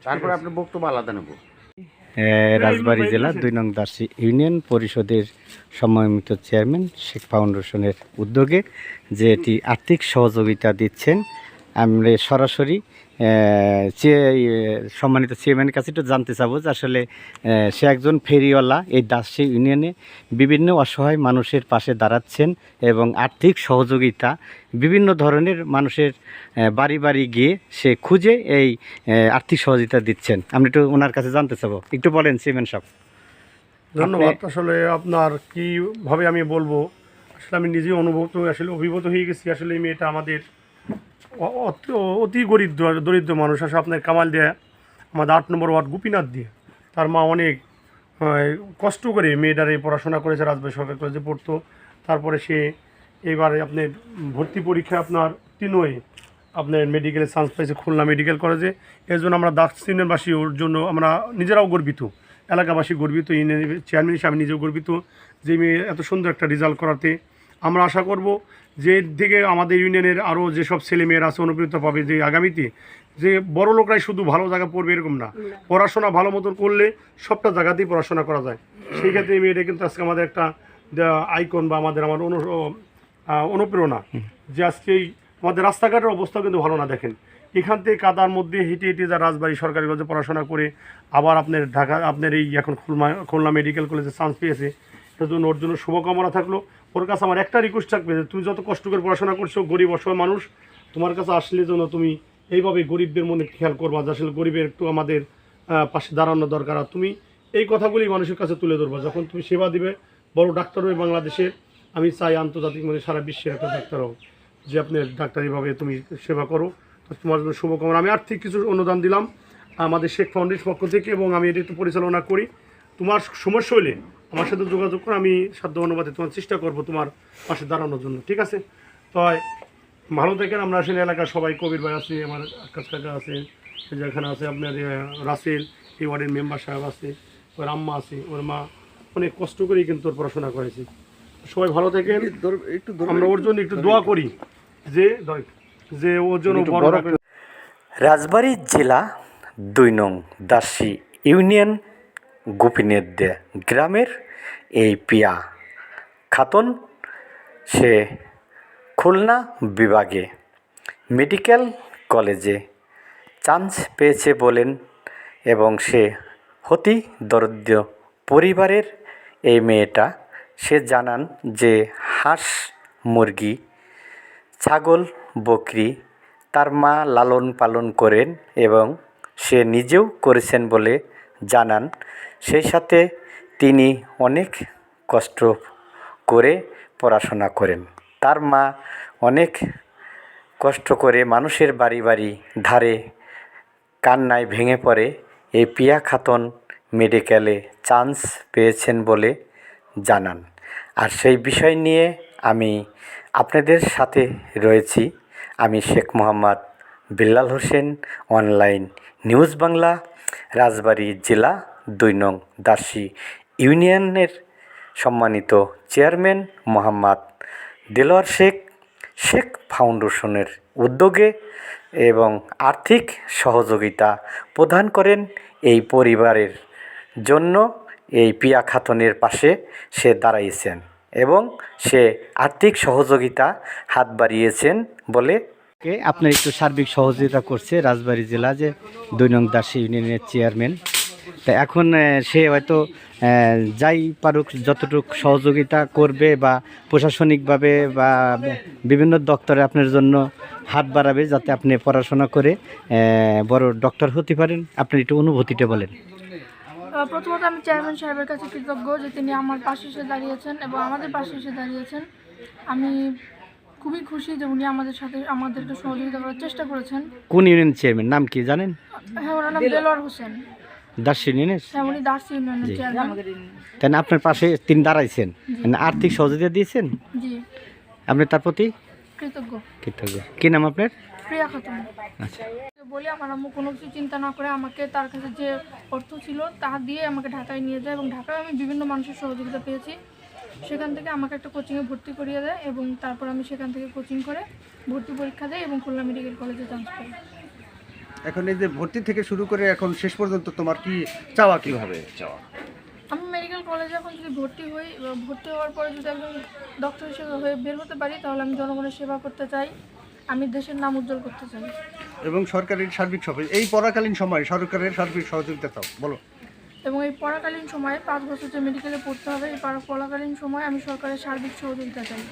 তারপরে আপনার বক্তব্য আলাদা নেব। রাজবাড়ী জেলা ২ নং দাসী ইউনিয়ন পরিষদের সম্মানিত চেয়ারম্যান শেখ ফাউন্ডেশনের উদ্যোগে যে এটি আর্থিক সহযোগিতা দিচ্ছেন, আমরা সরাসরি সম্মানিত চেয়ারম্যানের কাছে একটু জানতে চাবো যে আসলে সে একজন ফেরিওয়ালা, এই দাসী ইউনিয়নে বিভিন্ন অসহায় মানুষের পাশে দাঁড়াচ্ছেন এবং আর্থিক সহযোগিতা বিভিন্ন ধরনের মানুষের বাড়ি বাড়ি গিয়ে সে খুঁজে এই আর্থিক সহযোগিতা দিচ্ছেন। আমি একটু ওনার কাছে জানতে চাবো, একটু বলেন চেয়ারম্যান সাহেব। ধন্যবাদ। আসলে আপনার কীভাবে আমি বলবো, আসলে আমি নিজেই অভিভূত হয়ে গেছি। আসলে এই মেয়েটা আমাদের অতি গরিব দরিদ্র মানুষ। আসলে আপনার কামাল দিয়ে আমাদের 8 নম্বর ওয়ার্ড গোপীনাথ দিয়ে তার মা অনেক কষ্ট করে মেয়েটারে পড়াশোনা করেছে, রাজবাড়ী সরকারি কলেজে পড়তো। তারপরে সে এবারে আপনার ভর্তি পরীক্ষা আপনার 3 হয়ে আপনার মেডিকেলে চান্স পাইছে খুলনা মেডিকেল কলেজে। এর জন্য আমরা দাস ইউনিয়নবাসী ওর জন্য আমরা নিজেরাও গর্বিত, এলাকাবাসী গর্বিত, ইউনিয়ন চেয়ারম্যান হিসেবে আমি নিজেও গর্বিত যে মেয়ে এত সুন্দর একটা রেজাল্ট করাতে। আমরা আশা করব যে এর থেকে আমাদের ইউনিয়নের আরও যেসব ছেলেমেয়েরা আছে অনুপ্রেরিত পাবে, যে আগামীতে যে বড় লোকরাই শুধু ভালো জায়গা পড়বে এরকম না, পড়াশোনা ভালো মতন করলে সবটা জায়গাতেই পড়াশোনা করা যায়। সেই ক্ষেত্রে এই মেয়েটা কিন্তু আজকে আমাদের একটা আইকন বা আমার অনুপ্রেরণা। যে আজকে আমাদের রাস্তাঘাটের অবস্থা কিন্তু ভালো না, দেখেন এখান থেকে কাদার মধ্যে হেঁটে হেঁটে যা রাজবাড়ী সরকারি কলেজে পড়াশোনা করে আবার আপনার ঢাকা আপনার এই এখন খুলনা মেডিকেল কলেজে চান্স পেয়েছে। এর জন্য ওর জন্য শুভকামনা থাকলো। ওর কাছে আমার একটা রিকোয়েস্ট থাকবে যে তুমি যত কষ্ট করে পড়াশোনা করছো, গরিব অসহায় মানুষ তোমার কাছে আসলে যেন তুমি এইভাবে গরিবদের মনে খেয়াল করবা যে আসলে গরিবের একটু আমাদের পাশে দাঁড়ানো দরকার। আর তুমি এই কথাগুলি মানুষের কাছে তুলে ধরবা যখন তুমি সেবা দিবে। বড় ডাক্তার হয়ে বাংলাদেশের আমি চাই আন্তর্জাতিক মানে সারা বিশ্বের একটা ডাক্তার হোক, যে আপনি ডাক্তারিভাবে তুমি সেবা করো। তো তোমার জন্য শুভকামনা। আমি আর্থিক কিছু অনুদান দিলাম আমাদের শেখ ফাউন্ডেশন পক্ষ থেকে এবং আমি এটি একটু পরিচালনা করি। তোমার সমস্যা হলে আমার সাথে যোগাযোগ করো, আমি সাধ্য অনুপাতে তোমার চেষ্টা করবো তোমার পাশে দাঁড়ানোর জন্য, ঠিক আছে? তো ভালো থাকেন। আমরা আসলে এলাকার সবাই, কবির ভাই আছে, আমার আকাশ কাকা আছে, যেখানে আছে আপনার রাসেল, এই ওয়ার্ডের মেম্বার সাহেব আছে, ওর আম্মা আছে, ওর মা অনেক কষ্ট করেই কিন্তু ওর পড়াশোনা করেছে। সবাই ভালো থাকেন। আমরা ওর জন্য একটু দোয়া করি যে ওর জন্য বড়। রাজবাড়ী জেলা ২ নং দাসী ইউনিয়ন গোপীনাথ দে গ্রামের এই পিয়া খাতুন, সে খুলনা বিভাগে মেডিকেল কলেজে চান্স পেয়েছে বলেন এবং সে অতি দরিদ্র পরিবারের এই মেয়েটা। সে জানান যে হাঁস মুরগি ছাগল বকরি তার মা লালন পালন করেন এবং সে নিজেও করেছেন বলে জানান। সেই সাথে তিনি অনেক কষ্ট করে পড়াশোনা করেন। তার মা অনেক কষ্ট করে মানুষের বাড়ি বাড়ি ধারে কান্নায় ভেঙে পড়ে এই পিয়া খাতুন মেডিকেলে চান্স পেয়েছেন বলে জানান। আর সেই বিষয় নিয়ে আমি আপনাদের সাথে রয়েছি, আমি শেখ মোহাম্মদ বিল্লাল হোসেন, অনলাইন নিউজ বাংলা, রাজবাড়ী জেলা ২ নং দাসী ইউনিয়নের সম্মানিত চেয়ারম্যান মোহাম্মদ দেলোয়ার শেখ, শেখ ফাউন্ডেশনের উদ্যোগে এবং আর্থিক সহযোগিতা প্রদান করেন এই পরিবারের জন্য। এই পিয়া খাতুনের পাশে সে দাঁড়াইছেন এবং সে আর্থিক সহযোগিতা হাত বাড়িয়েছেন বলে আপনার একটু সার্বিক সহযোগিতা করছে রাজবাড়ী জেলা যে ২ নং দাসী ইউনিয়নের চেয়ারম্যান। তা এখন সে হয়তো যাই পারুক যতটুকু সহযোগিতা করবে বা প্রশাসনিকভাবে বা বিভিন্ন দপ্তরে আপনার জন্য হাত বাড়াবে যাতে আপনি পড়াশোনা করে বড় ডক্টর হতে পারেন। আপনি একটু অনুভূতিটা বলেন। প্রথমত আমি চেয়ারম্যান সাহেবের কাছে কৃতজ্ঞ যে তিনি আমার পাশে এসে দাঁড়িয়েছেন এবং আমাদের পাশে এসে দাঁড়িয়েছেন। আমি খুবই খুশি যে উনি আমাদের সাথে আমাদেরকে সহযোগিতা করার চেষ্টা করেছেন। কোন ইউনিয়ন চেয়ারম্যান নাম কি জানেন? হ্যাঁ, ওনার নাম দেলোয়ার হোসেন, দাসী ইউনিয়নের। হ্যাঁ, উনি দাসী ইউনিয়নের চেয়ারম্যান। তাই না, আপনার পাশে তিনি দাঁড়াইছেন, আর্থিক সহযোগিতা দিয়েছেন। জি, আপনি তার প্রতি কৃতজ্ঞ। কি নাম আপনার? প্রিয়া খাতুন। আচ্ছা, বলি আমার আম্মু কোনো কিছু চিন্তা না করে আমাকে তার কাছে যে অর্থ ছিল তা দিয়ে আমাকে ঢাকায় নিয়ে যায় এবং ঢাকায় আমি বিভিন্ন মানুষের সহযোগিতা পেয়েছি। সেখান থেকে আমাকে একটা কোচিংয়ে ভর্তি করিয়ে দেয় এবং তারপর আমি সেখান থেকে কোচিং করে ভর্তি পরীক্ষা দেয় এবং খুলনা মেডিকেল কলেজে চান্স পাই। এখন এই যে ভর্তি থেকে শুরু করে এখন শেষ পর্যন্ত তোমার কি চাওয়া কিভাবে চাওয়া? আমি মেডিকেল কলেজে এখন যদি ভর্তি হই, ভর্তি হওয়ার পরে যদি একজন ডক্টর হিসেবে হয়ে বের হতে পারি, তাহলে আমি জনগণের সেবা করতে চাই, আমি দেশের নাম উজ্জ্বল করতে চাই। এবং সরকারের সার্বিক সহায়তা, এই পড়াকালীন সময় সরকারের সার্বিক সহযোগিতা চাও, বলো। এবং এই পড়াকালীন সময়ে 5 বছর যে মেডিকেলে পড়তে হবে, এই পড়াকালীন সময় আমি সরকারের সার্বিক সহযোগিতা চাই।